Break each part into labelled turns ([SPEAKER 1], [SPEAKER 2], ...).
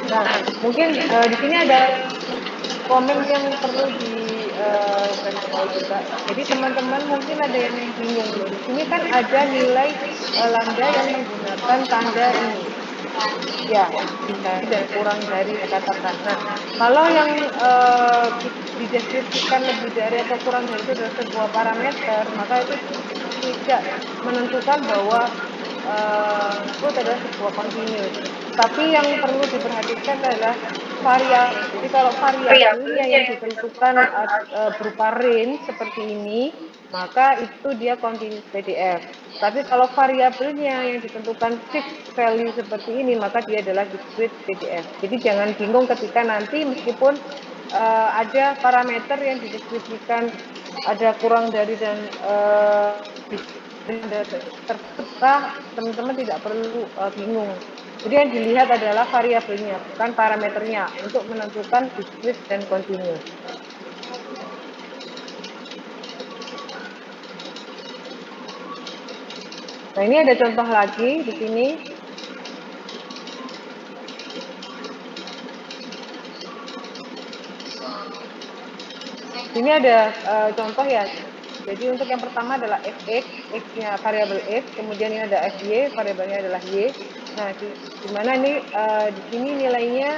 [SPEAKER 1] Nah, mungkin di sini ada komen yang perlu digarisbawahi juga. Jadi teman-teman mungkin ada yang bingung loh. Di sini kan ada nilai lambda yang menggunakan tanda ini. Ya, dari dan kurang dari dikatakan. Nah, kalau yang dideskripsikan lebih dari atau kurang dari itu adalah sebuah parameter, maka itu tidak menentukan bahwa tersebut adalah sebuah continuous. Tapi yang perlu diperhatikan adalah variabel. Jadi kalau variabelnya yang ditentukan berupa range seperti ini, maka itu dia continuous PDF. Tapi kalau variabelnya yang ditentukan fixed value seperti ini, maka dia adalah discrete PDF. Jadi jangan bingung ketika nanti meskipun ada parameter yang dideskripsikan ada kurang dari dan terserah, teman-teman tidak perlu bingung. Jadi yang dilihat adalah variabelnya, bukan parameternya untuk menentukan discrete dan continuous. Nah, ini ada contoh lagi di sini. Ini ada contoh ya. Jadi untuk yang pertama adalah fx, x-nya variabel x, kemudian ini ada fy, variabelnya adalah y. Nah, di mana ini di sini nilainya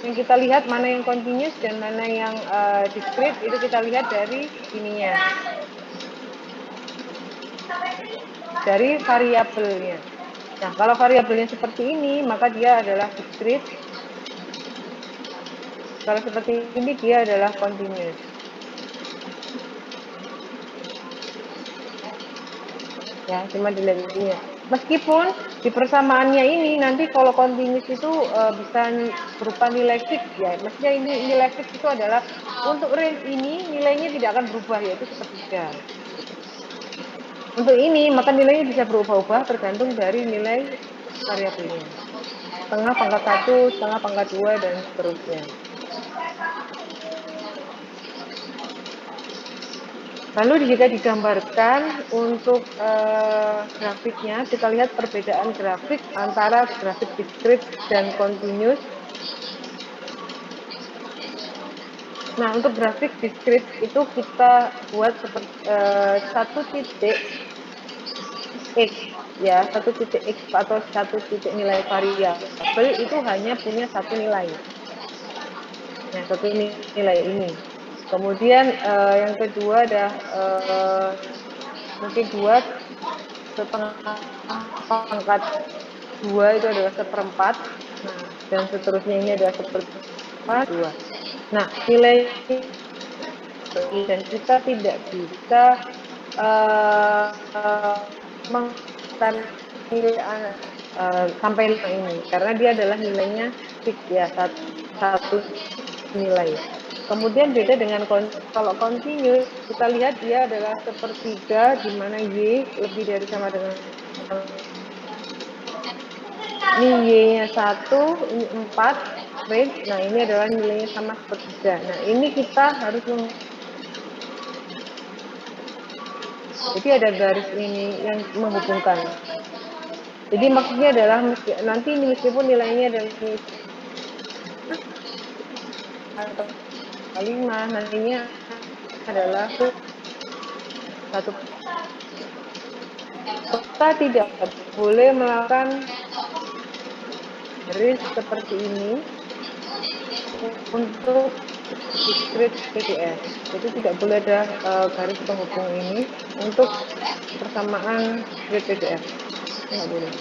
[SPEAKER 1] yang kita lihat mana yang continuous dan mana yang discrete itu kita lihat dari ininya. Dari variabelnya. Nah, kalau variabelnya seperti ini, maka dia adalah discrete. Kalau seperti ini, dia adalah continuous. Ya, cuma dilihat ininya. Meskipun di persamaannya ini nanti kalau continuous itu bisa berupa nilai fix ya. Maksudnya ini nilai fix itu adalah untuk range ini nilainya tidak akan berubah, yaitu sepertiga. Untuk ini maka nilainya bisa berubah-ubah tergantung dari nilai variabelnya. Setengah pangkat 1, setengah pangkat 2, dan seterusnya. Lalu jika digambarkan untuk grafiknya, kita lihat perbedaan grafik antara grafik discrete dan continuous. Nah, untuk grafik discrete itu kita buat seperti satu titik x, ya, satu titik x atau satu titik nilai variabel itu hanya punya satu nilai. Nah, satu nilai ini. Kemudian yang kedua ada mungkin 2 setengah pangkat 2 itu adalah seperempat. Nah, dan seterusnya ini adalah seperempat 2. Nah, nilai dan kita tidak bisa menggunakan nilai sampai ini karena dia adalah nilainya fix ya, satu nilai. Kemudian beda dengan kalau continuous, kita lihat dia adalah sepertiga di mana y lebih dari sama dengan ini y-nya 1, ini 4, range. Nah, ini adalah nilainya sama sepertiga. Nah, ini kita harus jadi ada garis ini yang menghubungkan. Jadi maksudnya adalah nanti meskipun nilainya adalah 5, nantinya adalah satu. Kita tidak boleh melakukan garis seperti ini untuk discrete PDF. Jadi tidak boleh ada garis penghubung ini untuk persamaan discrete PDF. Tidak boleh.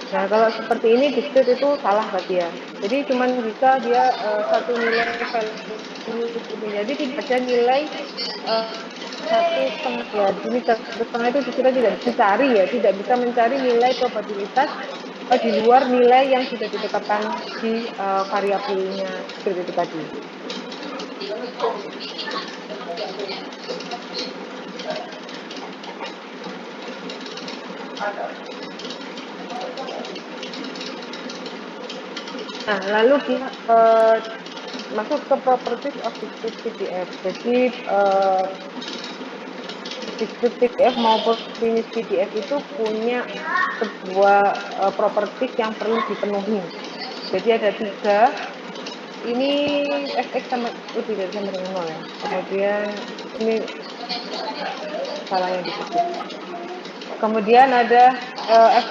[SPEAKER 1] Nah, kalau seperti ini discrete itu salah berarti ya. Jadi cuma bisa dia satu nilai value. Jadi tidak ada nilai satu setengah ya. Di sini satu setengah itu kita tidak mencari ya, tidak bisa mencari nilai probabilitas di luar nilai yang sudah ditetapkan di variabelnya seperti itu tadi. Nah, lalu kita masuk ke properties of discrete PDF. Jadi deskriptif PDF maupun finish PDF itu punya sebuah properties yang perlu dipenuhi. Jadi ada 3. Ini fx sama lebih dari sama dengan 0 ya. Kemudian ini salahnya dikit. Kemudian ada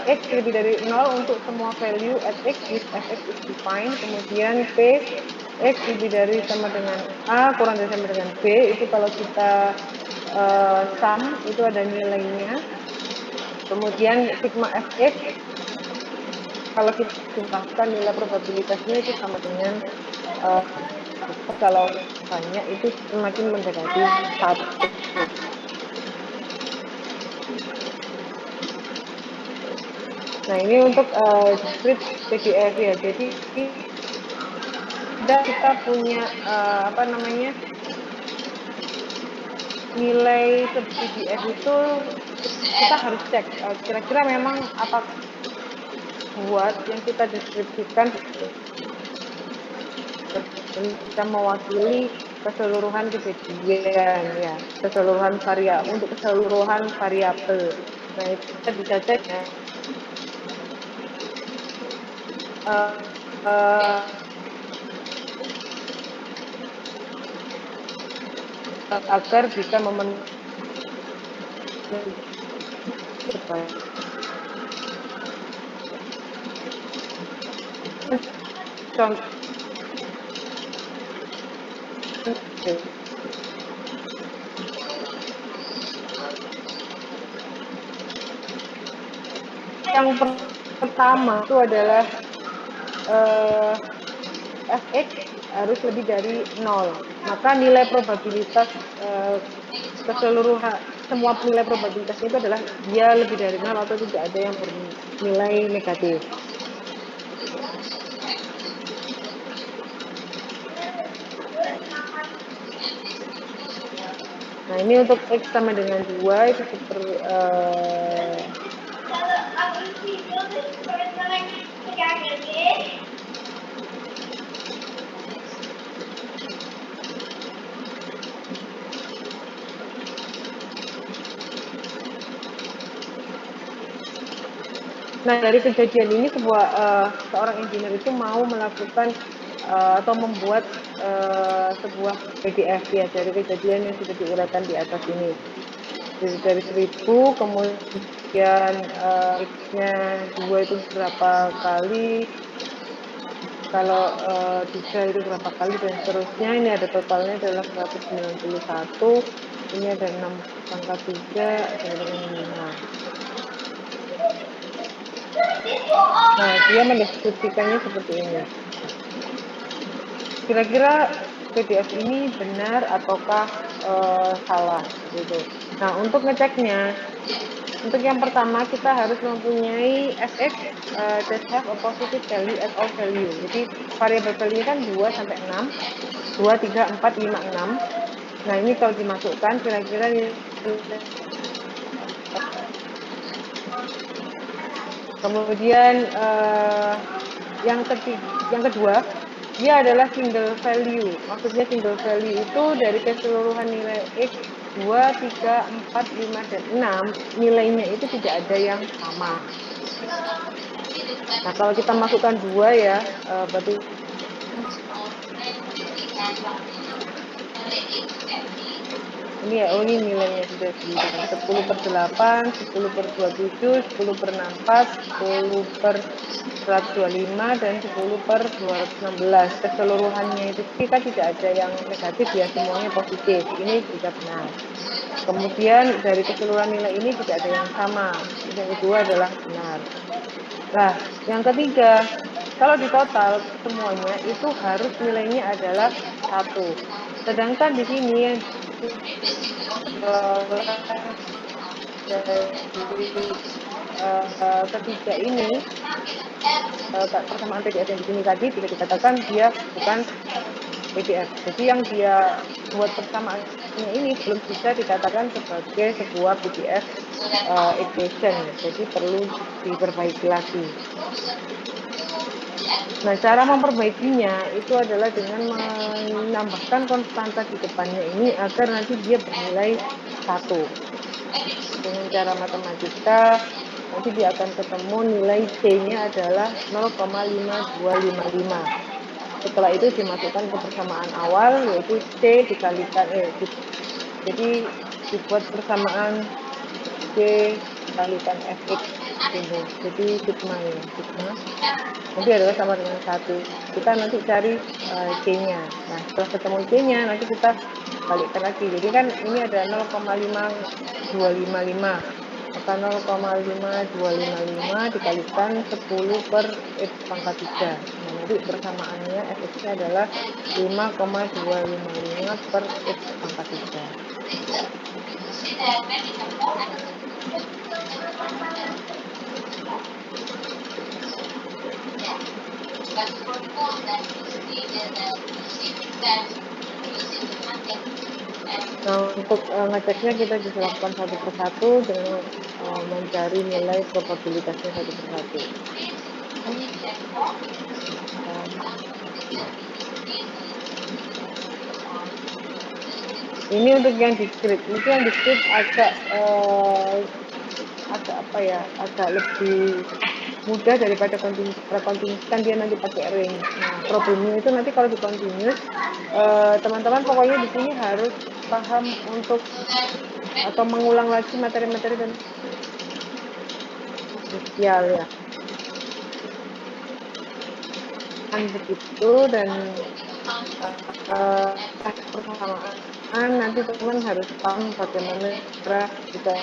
[SPEAKER 1] fx lebih dari 0 untuk semua value at x if fx is defined. Kemudian p x lebih dari sama dengan a kurang dari sama dengan b, itu kalau kita sum itu ada nilainya. Kemudian sigma fx kalau kita jumlahkan nilai probabilitasnya itu sama dengan kalau banyak itu semakin mendekati 1. Nah, ini untuk script PDF ya. Jadi kita punya nilai PDF itu kita harus cek kira-kira memang apakah buat yang kita deskripsikan bisa mewakili keseluruhan kejadian ya, keseluruhan variabel untuk keseluruhan variabel. Nah, itu kita bisa cek ya. Agar bisa memenuhi yang pertama itu adalah fx harus lebih dari 0. Maka nilai probabilitas keseluruhan semua nilai probabilitas itu adalah dia lebih dari 0 atau tidak ada yang bernilai negatif. Nah, ini untuk X sama dengan 2 itu seperti nah, dari kejadian ini seorang engineer itu mau melakukan atau membuat sebuah PDF ya dari kejadian yang sudah diuraikan di atas ini. Jadi dari 1000, kemudian X-nya 2 itu berapa kali, kalau 3 itu berapa kali, dan seterusnya. Ini ada totalnya adalah 191. Ini ada 6 pangkat 3 sama dengan 5. Nah, dia mendeskripsikannya seperti ini. Kira-kira PDF ini benar ataukah salah gitu. Nah, untuk ngeceknya, untuk yang pertama kita harus mempunyai fx that have a positive value at all value. Jadi variabel value kan 2 sampai 6. 2, 3, 4, 5, 6. Nah, ini kalau dimasukkan kira-kira kemudian yang kedua, dia adalah single value. Maksudnya single value itu dari keseluruhan nilai X 2, 3, 4, 5, dan 6, nilainya itu tidak ada yang sama. Nah, kalau kita masukkan 2 ya, berarti ini ya, ini nilainya sudah disebutkan 10/8, 10/27, 10/64, 10/125, dan 10/216. Keseluruhannya itu kita tidak ada yang negatif ya, semuanya positif. Ini juga benar. Kemudian dari keseluruhan nilai ini tidak ada yang sama. Yang kedua adalah benar. Nah, yang ketiga, kalau di total semuanya itu harus nilainya adalah 1. Sedangkan di sini yang dari ketiga ini persamaan PDF yang di sini tadi bisa dikatakan dia bukan PDF. Jadi yang dia buat persamaannya ini belum bisa dikatakan sebagai sebuah PDF equation. Jadi perlu diperbaiki lagi. Nah, cara memperbaikinya itu adalah dengan menambahkan konstanta di depannya ini agar nanti dia bernilai 1. Dengan cara matematika, nanti dia akan ketemu nilai C-nya adalah 0,5255. Setelah itu dimasukkan ke persamaan awal, yaitu C dikalikan, jadi dibuat persamaan C dikalikan Fx ini. Jadi sigma ya, sigma nanti adalah sama dengan 1. Kita nanti cari C-nya. Nah, setelah ketemu C-nya, nanti kita balikkan lagi. Jadi kan ini ada 0,5255. Maka 0,5255 dikalikan 10 per X pangkat 3. Nah, nanti persamaannya Fx-nya adalah 5,255 per X pangkat 3. Nah, untuk ngeceknya kita bisa lakukan satu persatu dengan mencari nilai probabilitasnya satu persatu. Ini untuk yang discrete. Mungkin yang discrete agak agak lebih mudah daripada continuous, kan dia nanti pakai range. Nah, problemnya itu nanti kalau di continuous, teman-teman pokoknya di sini harus paham untuk atau mengulang lagi materi-materi dan sosial ya. Kan begitu, dan persamaan nanti teman harus paham bagaimana cara kita.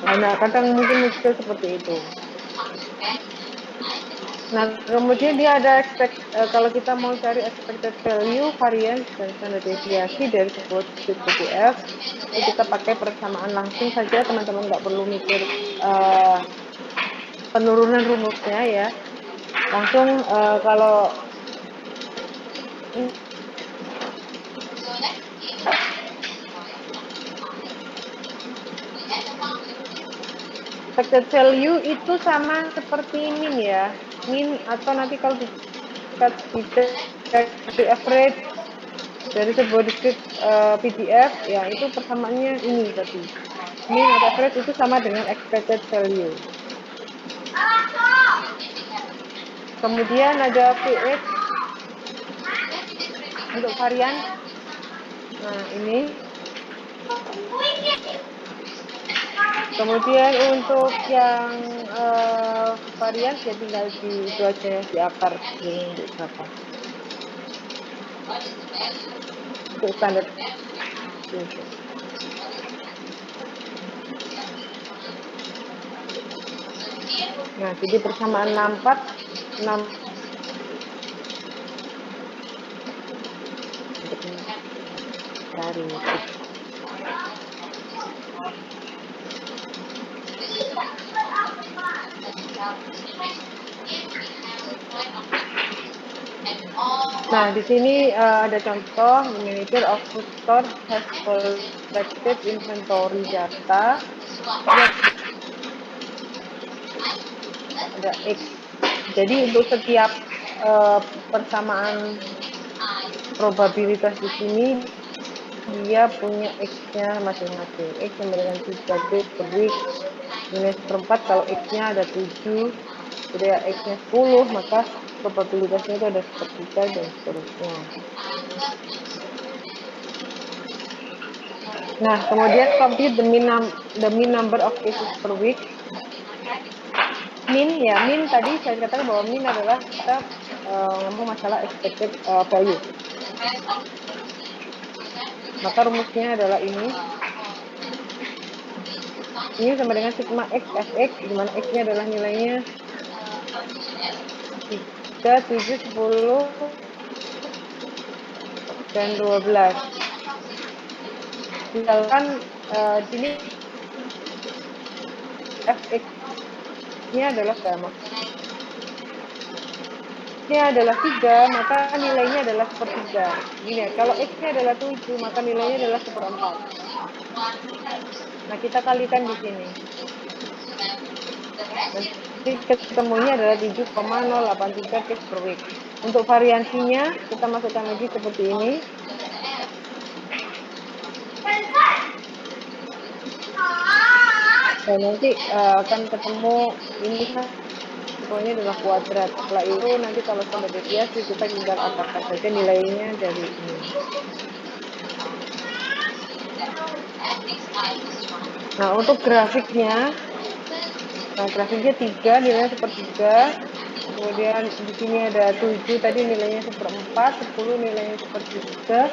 [SPEAKER 1] Nah, kadang mungkin muncul seperti itu. Nah, kemudian dia ada kalau kita mau cari expected value, variance, dan standar deviasi dari sebuah discrete PDF, kita pakai persamaan langsung saja, teman-teman nggak perlu mikir penurunan rumusnya ya. Langsung kalau expected value itu sama seperti min ya. Min atau nanti kalau di average dari sebuah discrete PDF ya, itu persamaannya ini tadi. Min atau average itu sama dengan expected value. Kemudian ada PH untuk varian. Nah, ini. Kemudian untuk yang varian ya tinggal di itu aja, di akar ini untuk berapa. Untuk standar. Nah, jadi persamaan 64 cari. Nah, di sini ada contoh, the manager of food store has collected inventory data. Ada X. Jadi untuk setiap persamaan probabilitas di sini dia punya X-nya masing-masing. X sama dengan 3 days per week, minus seperempat kalau X-nya ada 7, jadi X-nya 10, maka probabilitasnya itu ada sepertiga dan seterusnya. Nah, kemudian compute the mean number of cases per week. Min ya, min tadi saya katakan bahwa min adalah kita ngomong masalah expected value. Maka rumusnya adalah ini. Ini sama dengan sigma X Fx, di mana X-nya adalah nilainya 3, 7, 10, dan 12. Misalkan sini Fx-nya adalah sama. X-nya adalah 3, maka nilainya adalah sepertiga. Gini, kalau X-nya adalah 7, maka nilainya adalah seperempat. Nah, kita kalikan di sini. Nanti ketemunya adalah 7,083 case per week. Untuk variansinya, kita masukkan lagi seperti ini. Dan nanti akan ketemu ini kan pokoknya adalah kuadrat. Setelah itu nanti kalau sudah deviasi kita tinggal akarkan saja nilainya dari ini. Nah untuk grafiknya, grafiknya 3 nilainya sepertiga. Kemudian di sini ada 7 tadi nilainya seperempat, 10 nilainya sepertiga,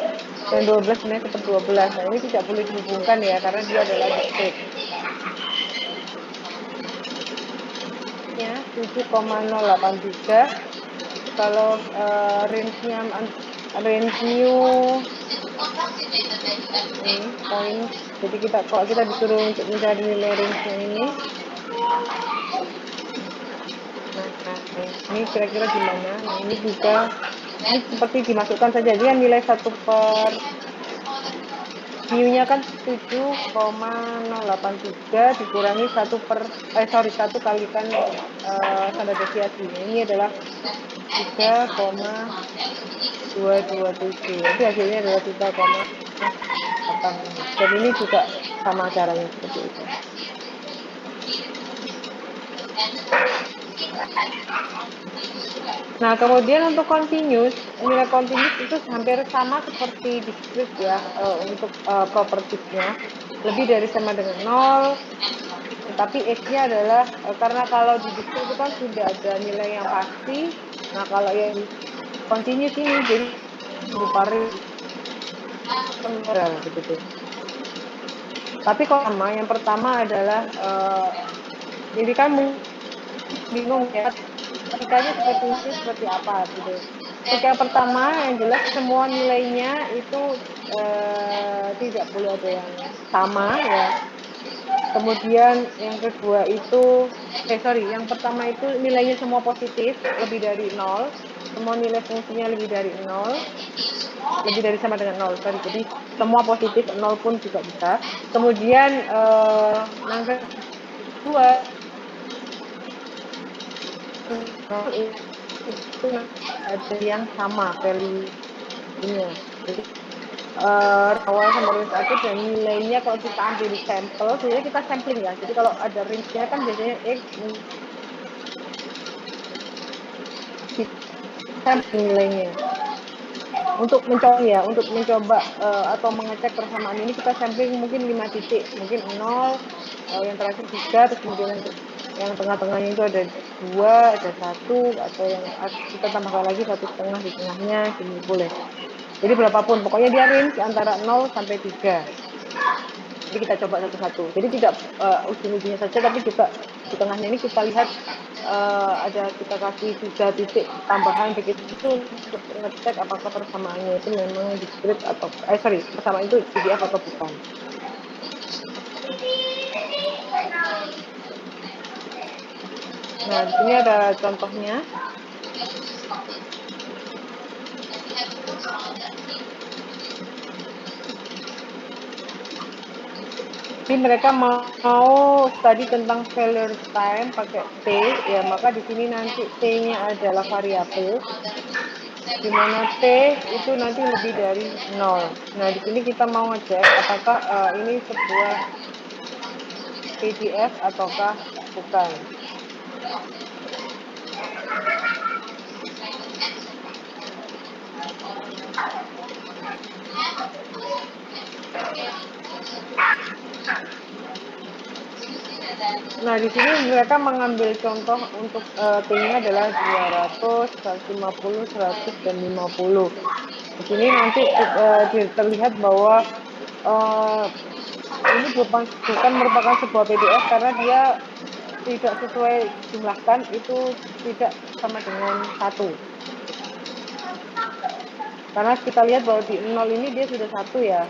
[SPEAKER 1] dan 12 nilainya seperdua. Nah ini tidak boleh dihubungkan ya karena dia adalah diskrit. 7,083. Kalau range-nya range new ini point. Jadi kalau kita disuruh untuk mencari nilai range-nya ini, nah ini kira-kira gimana? Nah ini juga ini seperti dimasukkan saja dia nilai 1 per Mu-nya kan 7,083 dikurangi 1 kalikan standar deviasi. Ini adalah 3,227. Jadi hasilnya adalah 3,8. Dan ini juga sama caranya seperti itu. Nah, kemudian untuk continuous, nilai continuous itu hampir sama seperti discrete ya untuk propertiesnya. Lebih dari sama dengan 0, tetapi X-nya adalah karena kalau di discrete itu kan sudah ada nilai yang pasti. Nah, kalau yang continuous ini jadi berupa begitu. Tapi kalau sama, yang pertama adalah jadi kan bingung ya logikanya seperti ini seperti apa gitu. Untuk yang pertama yang jelas semua nilainya itu tidak boleh ada yang sama ya. Kemudian yang kedua itu yang pertama itu nilainya semua positif lebih dari 0. Semua nilai fungsinya lebih dari 0. Lebih dari sama dengan 0. Jadi semua positif 0 pun juga bisa. Kemudian yang kedua itu ada yang sama value-nya. Jadi awal sama range aku dan nilainya kalau kita ambil sampel, sebenarnya kita sampling ya. Jadi kalau ada range-nya kan biasanya sampling nilainya. Untuk mencoba atau mengecek persamaan ini kita sampling mungkin 5 titik, mungkin 0, yang terakhir 3, terus kemudian yang tengah-tengahnya itu ada 2, ada 1, atau yang kita tambahkan lagi 1,5 di tengahnya, gini boleh. Jadi berapapun, pokoknya dia range antara 0 sampai 3. Jadi kita coba satu-satu. Jadi tidak ujung-ujungnya saja, tapi juga di tengahnya ini kita lihat ada kita kasih 3 titik tambahan begitu untuk ngecek apakah persamaannya itu memang discrete atau persamaan itu PDF atau bukan. Nah, di sini ada contohnya. Jadi mereka mau tadi tentang failure time pakai T, ya maka di sini nanti T-nya adalah variabel, di mana T itu nanti lebih dari 0. Nah, di sini kita mau ngecek apakah ini sebuah PDF ataukah bukan. Nah, di sini mereka mengambil contoh untuk T-nya adalah 200, 150, 100, dan 50. Di sini nanti terlihat bahwa ini bukan merupakan sebuah PDF karena dia tidak sesuai jumlahkan, itu tidak sama dengan 1. Karena kita lihat bahwa di 0 ini dia sudah 1 ya.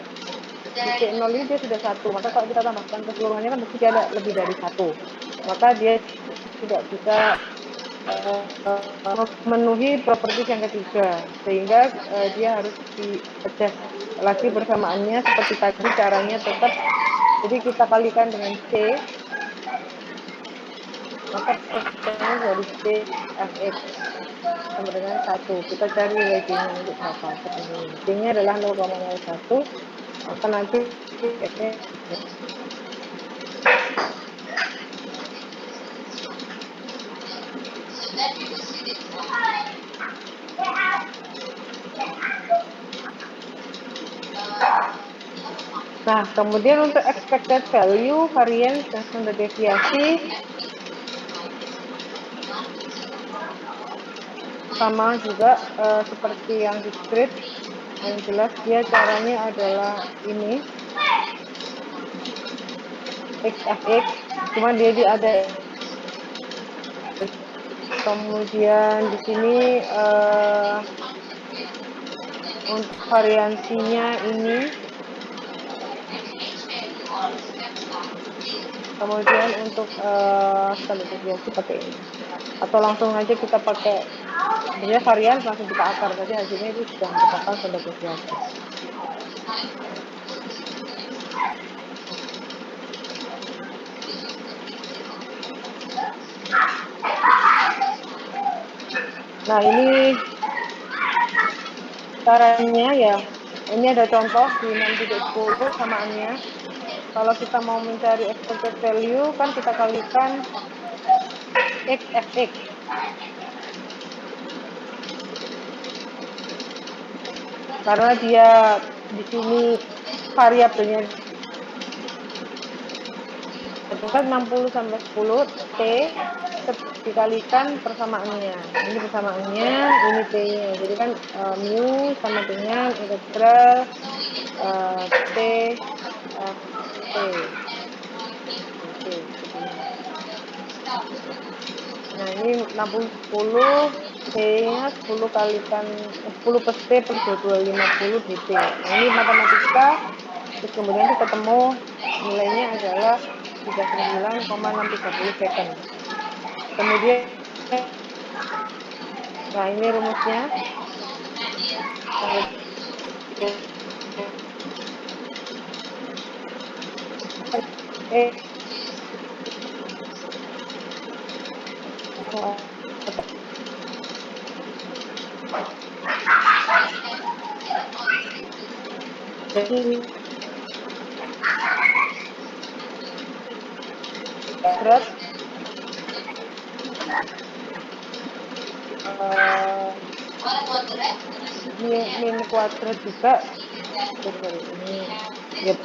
[SPEAKER 1] Di T0 ini dia sudah 1, maka kalau kita tambahkan keseluruhannya kan mesti dia ada lebih dari 1. Maka dia tidak bisa memenuhi properti yang ketiga, sehingga dia harus di-adjust lagi persamaannya seperti tadi. Caranya tetap, jadi kita kalikan dengan C, maka persamaan dari C Fx sama dengan 1. Kita cari nilai D-nya nanti berapa. D-nya adalah 0,01, maka nanti F-nya Nah, kemudian untuk expected value, variance, dan standar deviasi sama juga seperti yang di script. Yang jelas dia caranya adalah ini XFX, cuma dia ada. Kemudian di sini untuk variansinya ini, kemudian untuk standar deviasi pakai ini, atau langsung aja kita pakai sebenarnya varian langsung kita akar, berarti hasilnya itu sudah merupakan standar deviasi. Nah, ini caranya ya. Ini ada contoh di 6.10 samaannya. Kalau kita mau mencari expected value, kan kita kalikan XFX. Karena dia di sini variabelnya itu kan 60 sampai 10 T dikalikan persamaannya. Ini persamaannya, ini T-nya. Jadi kan mu sama dengan integral T F T. Nah, ini 60 10, T-nya 10 kalikan 10 per T per 2250 dt. Nah, ini matematika, terus kemudian itu ketemu nilainya adalah 39,630 second. Kemudian, nah ini rumusnya. Jadi berat min kuadrat juga. Sorry, ini yep.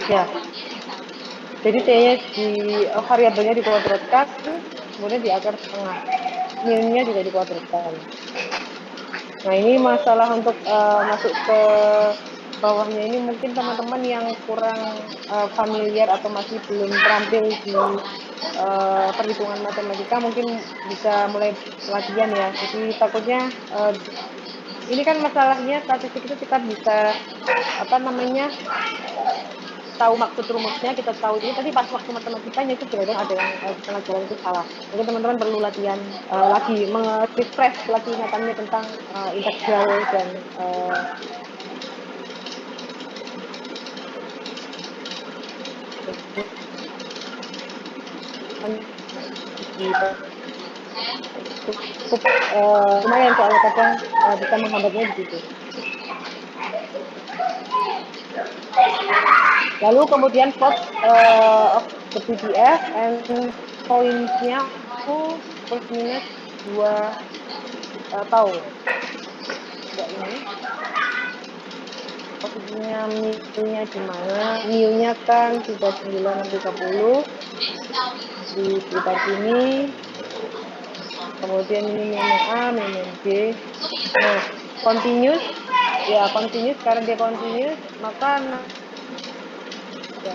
[SPEAKER 1] Ya, jadi T-nya di variabelnya dikuadratkan, kemudian di akar setengah, min-nya juga dikuadratkan. Nah, ini masalah untuk masuk ke bawahnya ini mungkin teman-teman yang kurang familiar atau masih belum terampil di perhitungan matematika mungkin bisa mulai latihan ya. Jadi takutnya ini kan masalahnya statistik itu kita bisa tahu maksud rumusnya, kita tahu ini, tapi pas waktu matematikanya itu kadang ada yang pelajaran itu salah. Mungkin teman-teman perlu latihan lagi, refresh lagi ingatannya tentang integral dan cukup lumayan soalnya kadang bisa menghambatnya di situ. Lalu kemudian plot of the PDF and points-nya aku plus minus 2 tahun. Ya, ini posisinya mu-nya di mana? Mu-nya kan sudah 930 di sekitar sini. Kemudian ini minum A, minum B. Nah, continuous, ya continuous, karena dia continuous, maka ya,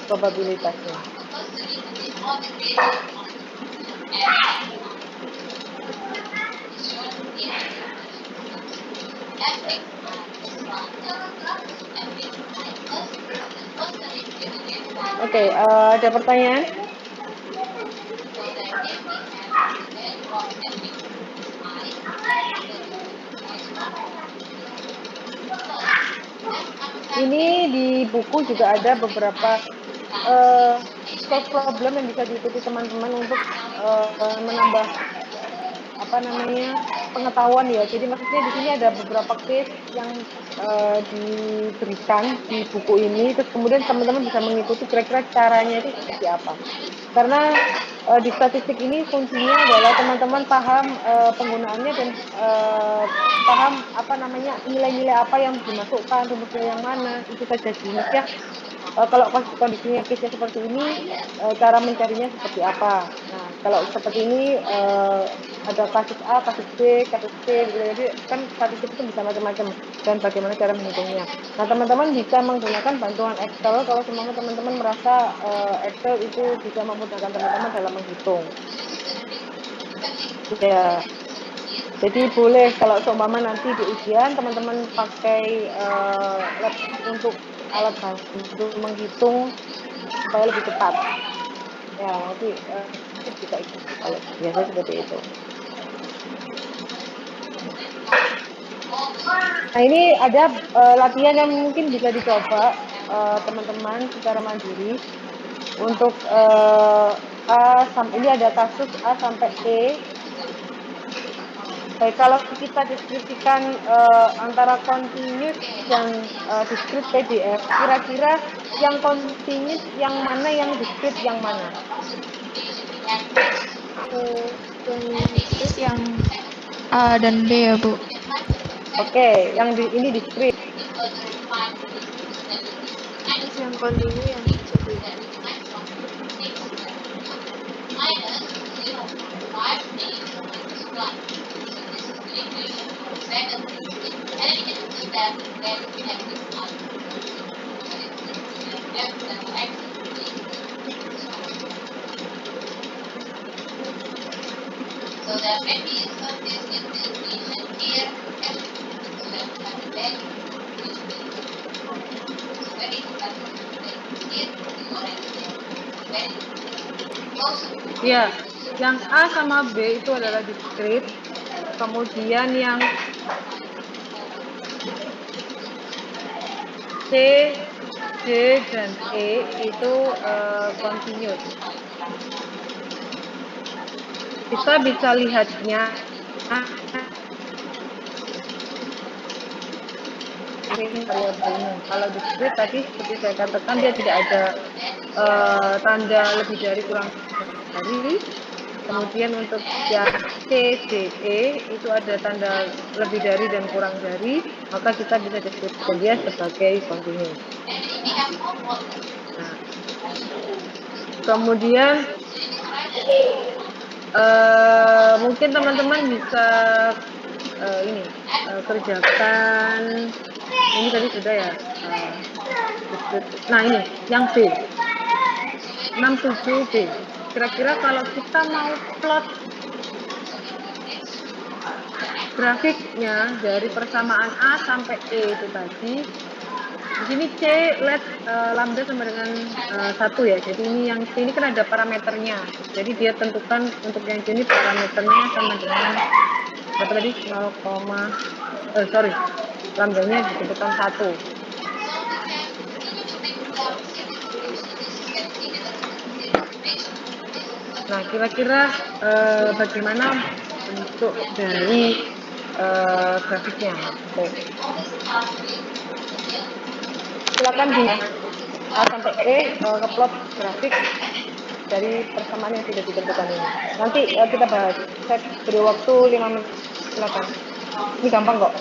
[SPEAKER 1] probabilitasnya. Oke, ada pertanyaan? Ini di buku juga ada beberapa solve problem yang bisa diikuti teman-teman untuk menambah apa namanya, pengetahuan ya. Jadi maksudnya di sini ada beberapa case yang diberikan di buku ini, terus kemudian teman-teman bisa mengikuti kira-kira caranya itu seperti apa. Karena di statistik ini kuncinya adalah teman-teman paham penggunaannya dan paham apa namanya, nilai-nilai apa yang dimasukkan, rumusnya yang mana, itu saja sih. Maksudnya kalau kondisinya case-nya seperti ini, cara mencarinya seperti apa. Nah, kalau seperti ini ada kasus A, kasus B, kasus C, gitu. Jadi kan statistik itu bisa macam-macam dan bagaimana cara menghitungnya. Nah, teman-teman bisa menggunakan bantuan Excel kalau semuanya teman-teman merasa Excel itu bisa memudahkan teman-teman dalam menghitung. Ya, jadi boleh kalau seumpama nanti di ujian teman-teman pakai laptop untuk alat bantu menghitung supaya lebih cepat. Ya, nanti bisa ikut kalau biasanya seperti itu. Nah, ini ada latihan yang mungkin bisa dicoba teman-teman secara mandiri untuk ini ada kasus A sampai E. Baik, kalau kita deskripsikan antara continuous dan discrete PDF, kira-kira yang continuous yang mana, yang discrete yang mana?
[SPEAKER 2] Discrete yang A dan B ya, Bu.
[SPEAKER 1] Oke, yang ini discrete.
[SPEAKER 2] Terus yang continue yang C, Bu.
[SPEAKER 1] Ya, yang A sama B itu adalah discrete. Kemudian yang C, D, dan E itu continuous. Kita bisa lihatnya ini variabelnya. Kalau discrete tadi seperti saya katakan dia tidak ada tanda lebih dari kurang dari. Kemudian untuk yang C, D, E itu ada tanda lebih dari dan kurang dari, maka kita bisa deskripsikan dia sebagai continuous. Nah, kemudian mungkin teman-teman bisa ini kerjakan ini tadi sudah ya. Nah, ini yang B 67B. Kira-kira kalau kita mau plot grafiknya dari persamaan A sampai E itu tadi, di sini C let lambda sama dengan 1 ya. Jadi ini yang C ini kan ada parameternya. Jadi dia tentukan untuk yang C ini parameternya sama dengan berapa tadi? 0, sorry, lambdanya ditentukan 1. Nah, kira-kira bagaimana bentuk dari grafiknya? Oke. Silakan di A sampai E ngeplot grafik dari persamaan yang sudah ditentukan ini. Nanti kita bahas. Saya beri waktu 5 menit. Silakan. Ini gampang kok.